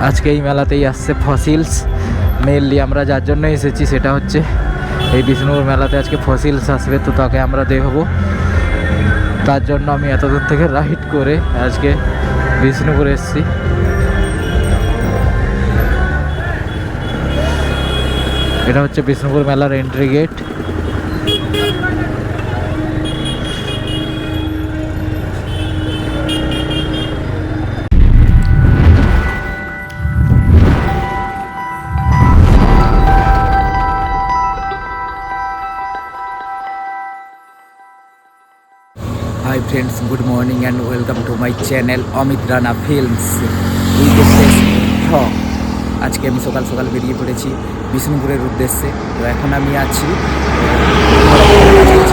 আজকে এই মেলাতেই আসছে ফসিলস। মেনলি আমরা যার জন্য এসেছি সেটা হচ্ছে এই বিষ্ণুপুর মেলাতে আজকে ফসিলস আসবে, তো তাকে আমরা দেখবো। তার জন্য আমি এতদূর থেকে রাইড করে আজকে বিষ্ণুপুর এসেছি। এটা হচ্ছে বিষ্ণুপুর মেলার entry gate. Hi friends, good morning and welcome to my channel Amit Rana films. আজকে আমি সকাল সকাল বেরিয়ে পড়েছি বিষ্ণুপুরের উদ্দেশ্যে। তো এখন আমি আছি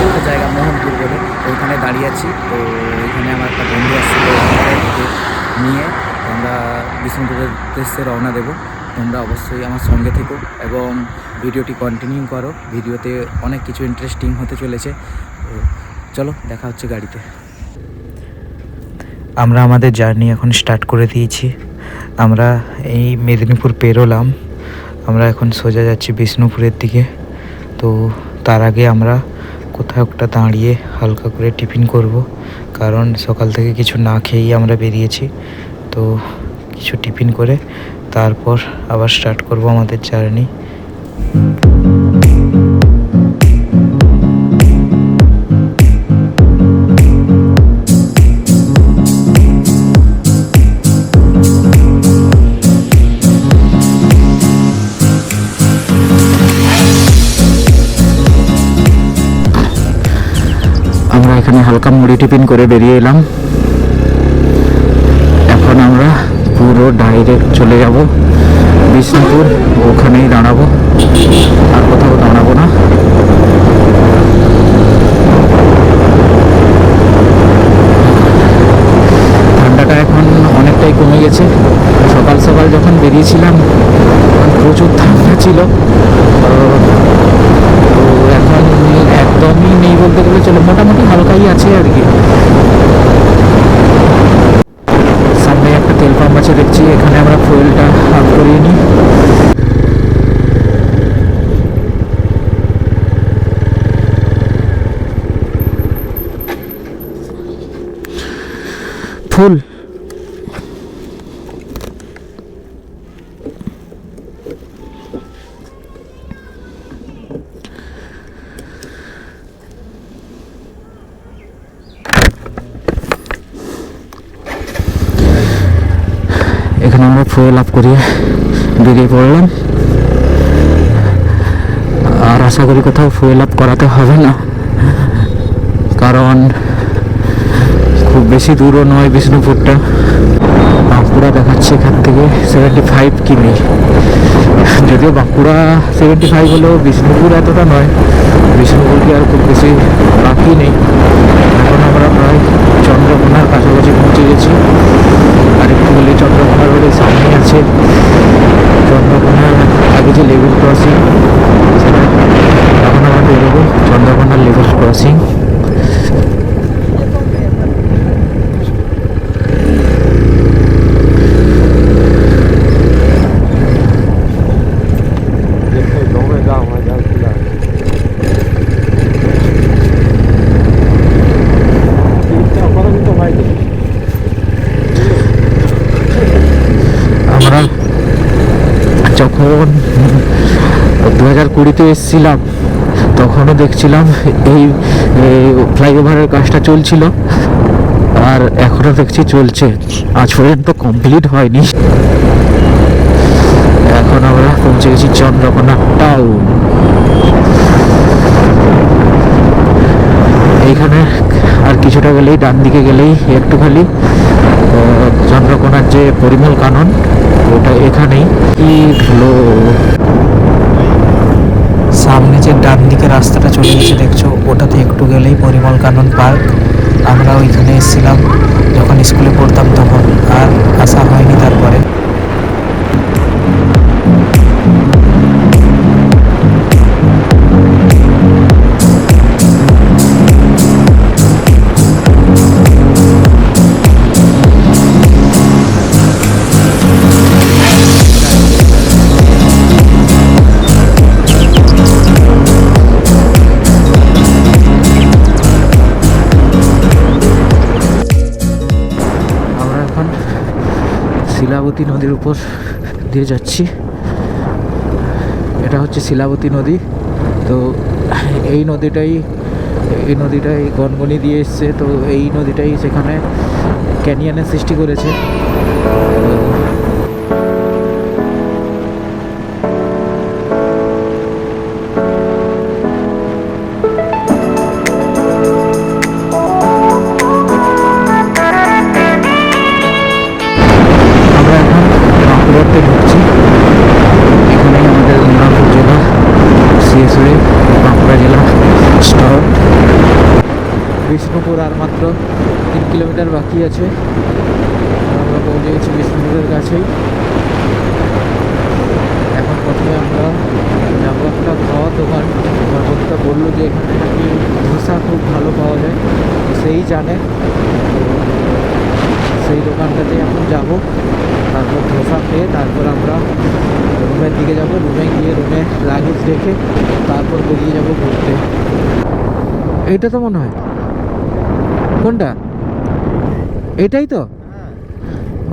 একটা জায়গা মোহনপুর বলে, ওইখানে দাঁড়িয়ে আছি। তো ওইখানে আমার একটা বন্ধু আসছিল, নিয়ে আমরা বিষ্ণুপুরের উদ্দেশ্যে রওনা দেবো। তোমরা অবশ্যই আমার সঙ্গে থেকো এবং ভিডিওটি কন্টিনিউ করো। ভিডিওতে অনেক কিছু ইন্টারেস্টিং হতে চলেছে। তো চলো, দেখা হচ্ছে গাড়িতে। আমরা আমাদের জার্নি এখন স্টার্ট করে দিয়েছি। আমরা এই মেদিনীপুর পেরোলাম, আমরা এখন সোজা যাচ্ছি বিষ্ণুপুরের দিকে। তো তার আগে আমরা কোথাও একটা দাঁড়িয়ে হালকা করে টিফিন করব, কারণ সকাল থেকে কিছু না খেয়েই আমরা বেরিয়েছি। তো কিছু টিফিন করে তারপর আবার স্টার্ট করব আমাদের জার্নি। আমরা এখানে হালকা মুড়ি টিফিন করে বেরিয়ে এলাম। এখন আমরা পুরো ডাইরেক্ট চলে যাব বিষ্ণুপুর, ওখানেই দাঁড়াবো, আর কোথাও দাঁড়াবো না। ঠান্ডাটা এখন অনেকটাই কমে গেছে। সকাল সকাল যখন বেরিয়েছিলাম প্রচুর ঠান্ডা ছিল, তো এখন একদমই নেই বলতে গেলে চলে, মোটামুটি হালকাই আছে আর কি। সামনে একটা তেল পাম্প আছে দেখছি, এখানে আমরা ফুয়েলটা আপ করিয়ে নিই। ফুল এখানে আমরা ফুয়েল আপ করিয়ে বেরিয়ে পড়লাম। আর আশা করি কোথাও ফুয়েল আপ করাতে হবে না, কারণ খুব বেশি দূরও নয় বিষ্ণুপুরটা। বাঁকুড়া দেখাচ্ছে এখান থেকে 75 কিমি, যদিও বাঁকুড়া 75 হলেও বিষ্ণুপুর এতটা নয়। বিষ্ণুপুর কি আর খুব বেশি বাকি নেই। এখন আমরা প্রায় চন্দ্রকোনার কাছাকাছি পৌঁছে গেছি। আর একটু হলে চন্দ্রকোনা রোডের সামনে আছে চন্দ্রকোনার আগে যে লেভেল ক্রসিং, সেটা এখন আমরা বেরোবো চন্দ্রকোনার লেভেল ক্রসিং। আমরা যখন 2020-তে এসেছিলাম তখনও দেখছিলাম এই ফ্লাইওভারের কাজটা চলছিল, আর এখনও দেখছি চলছে, আজ পর্যন্ত কমপ্লিট হয়নি। এখন আমরা পৌঁছে গেছি চন্দ্রকোনা টাউন। এইখানে আর কিছুটা গেলেই, ডান দিকে গেলেই একটুখানি চন্দ্রকোনার যে পরিমল কানন, ওটা এখানেই। কি হলো, সামনে যে ডান দিকে রাস্তাটা চলে গেছে দেখছো, ওটাতে একটু গেলেই পরিমল কানন পার্ক। আমরা ওইখানে এসেছিলাম যখন স্কুলে পড়তাম তখন, আর আসা হয়নি তারপরে। শিলাবতী নদীর উপর দিয়ে যাচ্ছি। এটা হচ্ছে শিলাবতী নদী। তো এই নদীটাই গনগনি দিয়ে এসছে। তো এই নদীটাই সেখানে ক্যানিয়নের সৃষ্টি করেছে। আমরা এখন বাঁকুড়াতে ঢুকছি। এখানেই আমাদের গঙ্গাপুর জেলা শেষ হয়ে বাঁকুড়া জেলা স্টার্ট। বিষ্ণুপুর আর মাত্র 3 কিলোমিটার বাকি আছে। আমরা পৌঁছে গেছি বিষ্ণুপুরের কাছেই। এখন প্রথমে আমরা যাবো একটা খাওয়ার দোকান। আমার বন্ধুটা বললো যে এখানে নাকি ধোসা খুব ভালো পাওয়া যায়, সেই জানে। সেই দোকানটাতে এখন যাব, তারপর ধোসা খেয়ে তারপর আমরা রুমের দিকে যাব। রুমে গিয়ে রুমে লাগেজ রেখে তারপর বেরিয়ে যাব ঘুরতে। এইটা তো মনে হয়, কোনটা? এটাই তো।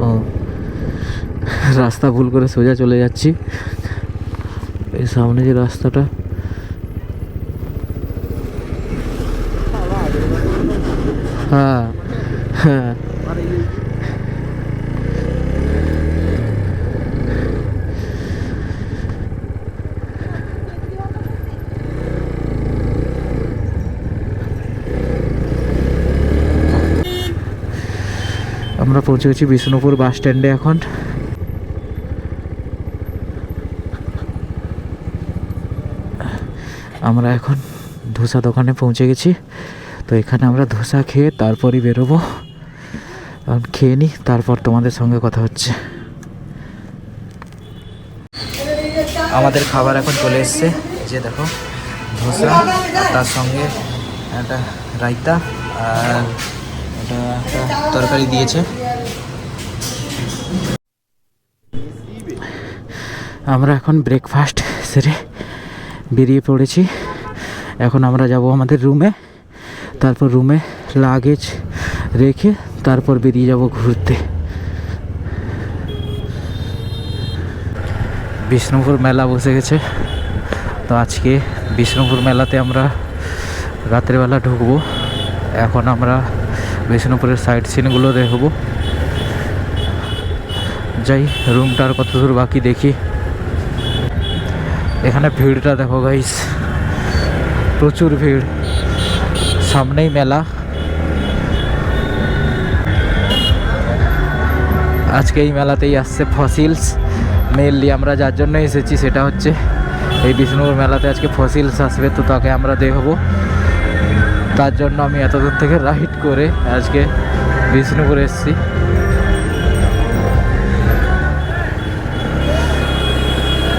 ও, রাস্তা ভুল করে সোজা চলে যাচ্ছি। এই সামনে যে রাস্তাটা, হ্যাঁ হ্যাঁ, আমরা পৌঁছে গেছি বিষ্ণুপুর বাস স্ট্যান্ডে। এখন আমরা এখন ধোসা দোকানে পৌঁছে গেছি। তো এখানে আমরা ধোসা খেয়ে তারপরই বেরোবো। খেয়ে নিই, তারপর তোমাদের সঙ্গে কথা হচ্ছে। আমাদের খাবার এখন চলে এসছে। যে দেখো, ধোসা আর তার সঙ্গে একটা রায়তা আর একটা তরকারি দিয়েছে। আমরা এখন ব্রেকফাস্ট সেরে বেরিয়ে পড়েছি। এখন আমরা যাব আমাদের রুমে, তারপর রুমে লাগেজ রেখে তারপর বেরিয়ে যাব ঘুরতে। বিষ্ণুপুর মেলা বসে গেছে। তো আজকে বিষ্ণুপুর মেলাতে আমরা রাত্রেবেলা ঢুকবো। এখন আমরা বিষ্ণুপুরের সাইড সিনগুলো দেখবো। যাই, রুমটার কত দূর বাকি দেখি। এখানে ভিড়টা দেখো গাইস, প্রচুর ভিড়। সামনেই মেলা। আজকে এই মেলাতেই আসছে ফসিলস। মেনলি আমরা যার জন্য এসেছি সেটা হচ্ছে এই বিষ্ণুপুর মেলাতে আজকে ফসিলস আসবে। তো তাকে আমরা দেখবো। তার জন্য আমি এতদূর থেকে রাইড করে আজকে বিষ্ণুপুর এসেছি।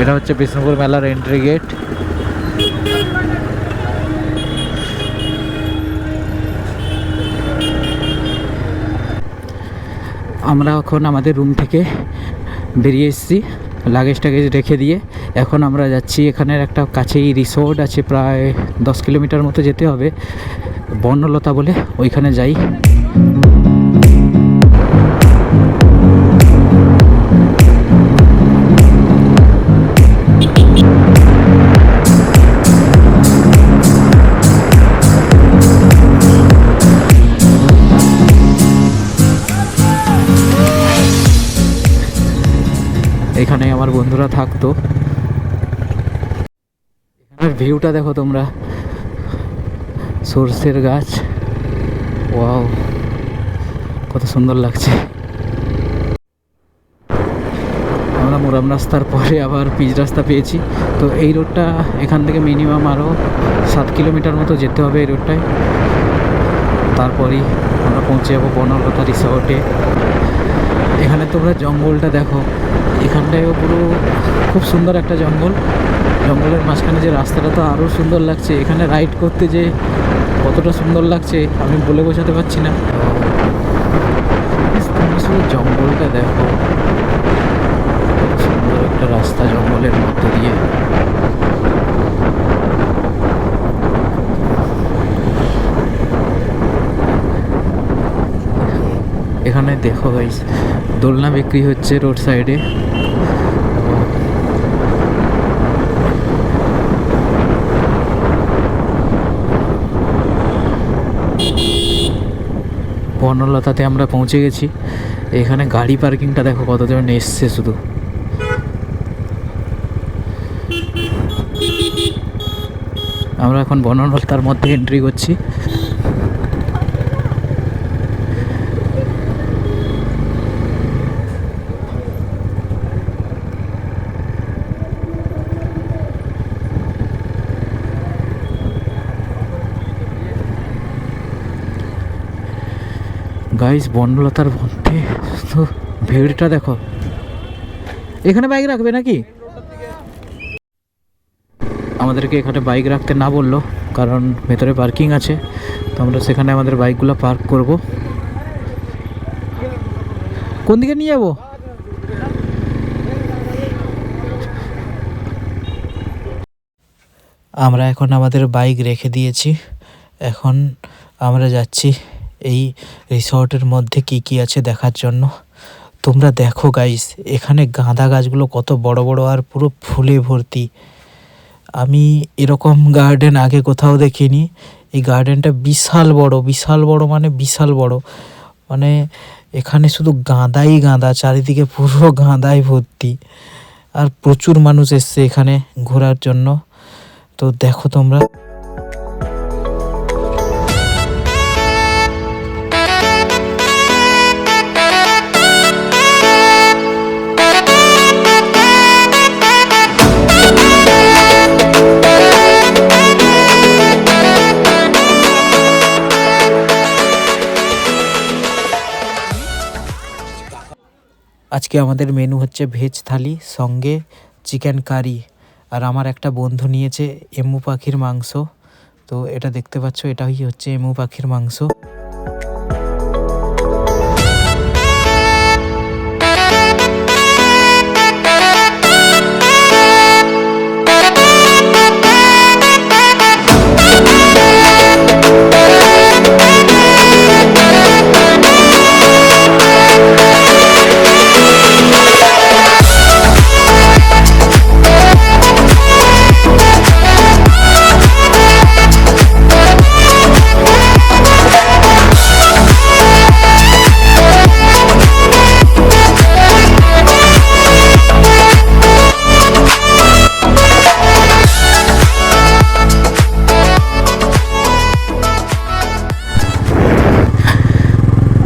এটা হচ্ছে বিষ্ণুপুর মেলার এন্ট্রি গেট। আমরা এখন আমাদের রুম থেকে বেরিয়ে এসেছি লাগেজ টাগেজ রেখে দিয়ে। এখন আমরা যাচ্ছি, এখানের একটা কাছেই রিসোর্ট আছে, প্রায় 10 কিলোমিটার মতো যেতে হবে, বনলতা বলে, ওইখানে যাই। এখানে আমার বন্ধুরা থাকতো। এখানের ভিউটা দেখো তোমরা, সরষের গাছ, ওয়াও কত সুন্দর লাগছে। আমরা মোরাম রাস্তার পরে আবার পিচ রাস্তা পেয়েছি। তো এই রোডটা এখান থেকে মিনিমাম আরও 7 কিলোমিটার মতো যেতে হবে এই রোডটায়। তারপরেই আমরা পৌঁছে যাবো বনলতা রিসর্টে। এখানে তোমরা জঙ্গলটা দেখো, এখানটায়ও পুরো খুব সুন্দর একটা জঙ্গল। জঙ্গলের মাঝখানে যে রাস্তাটা তো আরও সুন্দর লাগছে। এখানে রাইড করতে যে কতটা সুন্দর লাগছে আমি বলে বোঝাতে পারছি না। শুধু জঙ্গলটা দেখো, কত সুন্দর একটা রাস্তা জঙ্গলের মধ্যে দিয়ে। এখানে দেখো গাইস, দোলনা বিক্রি হচ্ছে রোড সাইডে। বনলতাতে আমরা পৌঁছে গেছি। এখানে গাড়ি পার্কিংটা দেখো কতজন এসছে শুধু। আমরা এখন বনলতার মধ্যে এন্ট্রি করছি। গাইস বনলতার মধ্যে তো ভিড়টা দেখো। এখানে বাইক রাখবে নাকি? আমাদেরকে এখানে বাইক রাখতে না বললো, কারণ ভেতরে পার্কিং আছে, তো আমরা সেখানে আমাদের বাইকগুলো পার্ক করব। কোন দিকে নিয়ে যাবো? আমরা এখন আমাদের বাইক রেখে দিয়েছি। এখন আমরা যাচ্ছি এই রিসর্টের মধ্যে কি কি আছে দেখার জন্য। তোমরা দেখো গাইস, এখানে গাঁদা গাছগুলো কত বড় বড় আর পুরো ফুলে ভর্তি। আমি এরকম গার্ডেন আগে কোথাও দেখিনি। এই গার্ডেনটা বিশাল বড় মানে বিশাল বড়। মানে এখানে শুধু গাঁদাই গাঁদা, চারিদিকে পুরো গাঁদাই ভর্তি। আর প্রচুর মানুষ এসছে এখানে ঘোরার জন্য। তো দেখো তোমরা। আজকে আমাদের মেনু হচ্ছে ভেজ থালি, সঙ্গে চিকেন কারি। আর আমার একটা বন্ধু নিয়েছে এমু পাখির মাংস। তো এটা দেখতে পাচ্ছ, এটাই হচ্ছে এমু পাখির মাংস।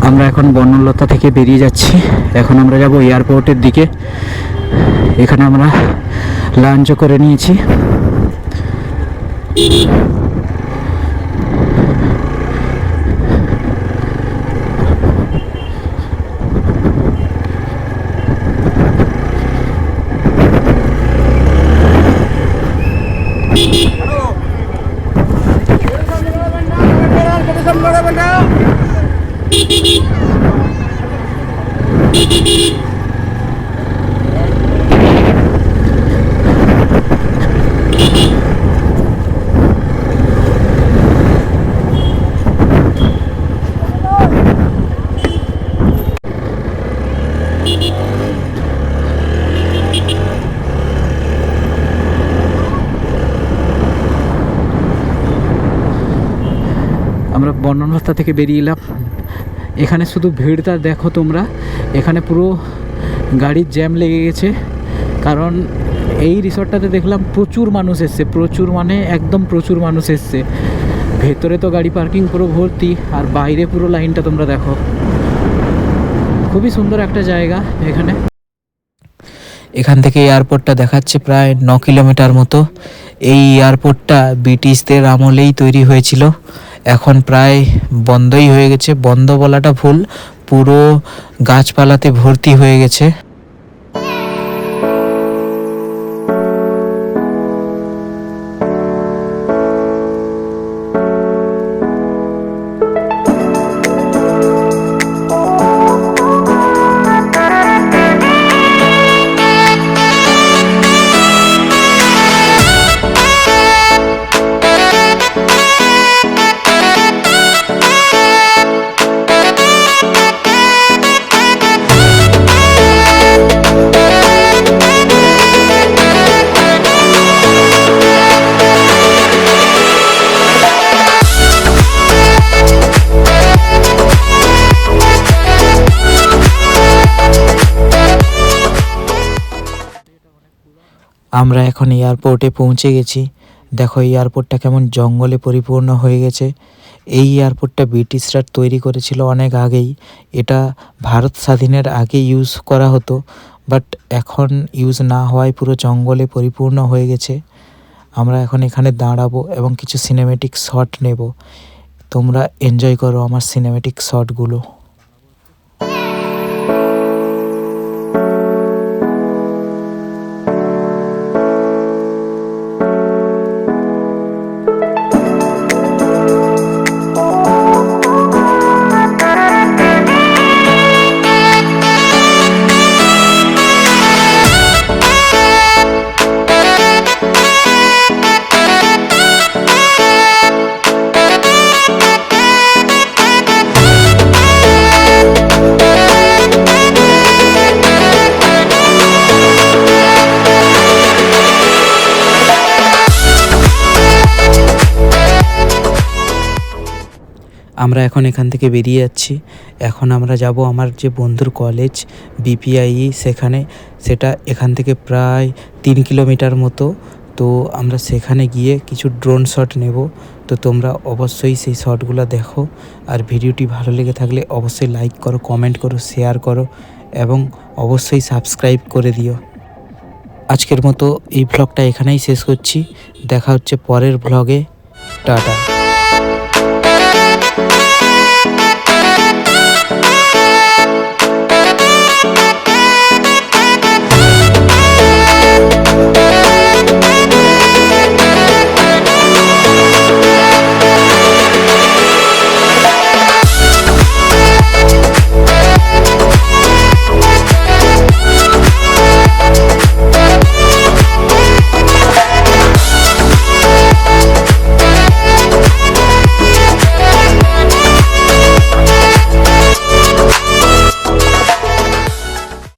আমরা এখন বনলতা থেকে বেরিয়ে যাচ্ছি। এখন আমরা যাব এয়ারপোর্টের দিকে। এখানে আমরা লাঞ্চও করে নিয়েছি। আমরা বনলতা থেকে বেরিয়ে এলাম। এখানে শুধু ভিড়টা দেখো তোমরা। এখানে পুরো গাড়ির জ্যাম লেগে গেছে, কারণ এই রিসর্টটাতে দেখলাম প্রচুর মানুষ এসছে। প্রচুর মানে একদম প্রচুর মানুষ এসছে। ভেতরে তো গাড়ি পার্কিং পুরো ভর্তি, আর বাইরে পুরো লাইনটা তোমরা দেখো। খুবই সুন্দর একটা জায়গা এখানে। এখান থেকে এয়ারপোর্টটা দেখাচ্ছে প্রায় 9 কিলোমিটার মতো। এই এয়ারপোর্টটা ব্রিটিশদের আমলেই তৈরি হয়েছিল। এখন প্রায় বন্ধই হয়ে গেছে। বন্ধ বলাটা ভুল, পুরো গাছপালাতে ভর্তি হয়ে গেছে। আমরা এখন এয়ারপোর্টে পৌঁছে গেছি। দেখো এয়ারপোর্টটা কেমন জঙ্গলে পরিপূর্ণ হয়ে গেছে। এই এয়ারপোর্টটা ব্রিটিশরা তৈরি করেছিল অনেক আগেই। এটা ভারত স্বাধীনের আগে ইউজ করা হতো, বাট এখন ইউজ না হওয়ায় পুরো জঙ্গলে পরিপূর্ণ হয়ে গেছে। আমরা এখন এখানে দাঁড়াবো এবং কিছু সিনেমেটিক শট নেব। তোমরা এনজয় করো আমার সিনেমেটিক শটগুলো। আমরা এখন এখান থেকে বেরিয়ে যাচ্ছি। এখন আমরা যাব আমার যে বন্ধুর কলেজ বিপিআইই, সেখানে। সেটা এখান থেকে প্রায় 3 কিলোমিটার মতো। তো আমরা সেখানে গিয়ে কিছু ড্রোন শট নেব। তো তোমরা অবশ্যই সেই শটগুলো দেখো। আর ভিডিওটি ভালো লেগে থাকলে অবশ্যই লাইক করো, কমেন্ট করো, শেয়ার করো এবং অবশ্যই সাবস্ক্রাইব করে দিও। আজকের মতো এই ভ্লগটা এখানেই শেষ করছি। দেখা হচ্ছে পরের ভ্লগে। টাটা।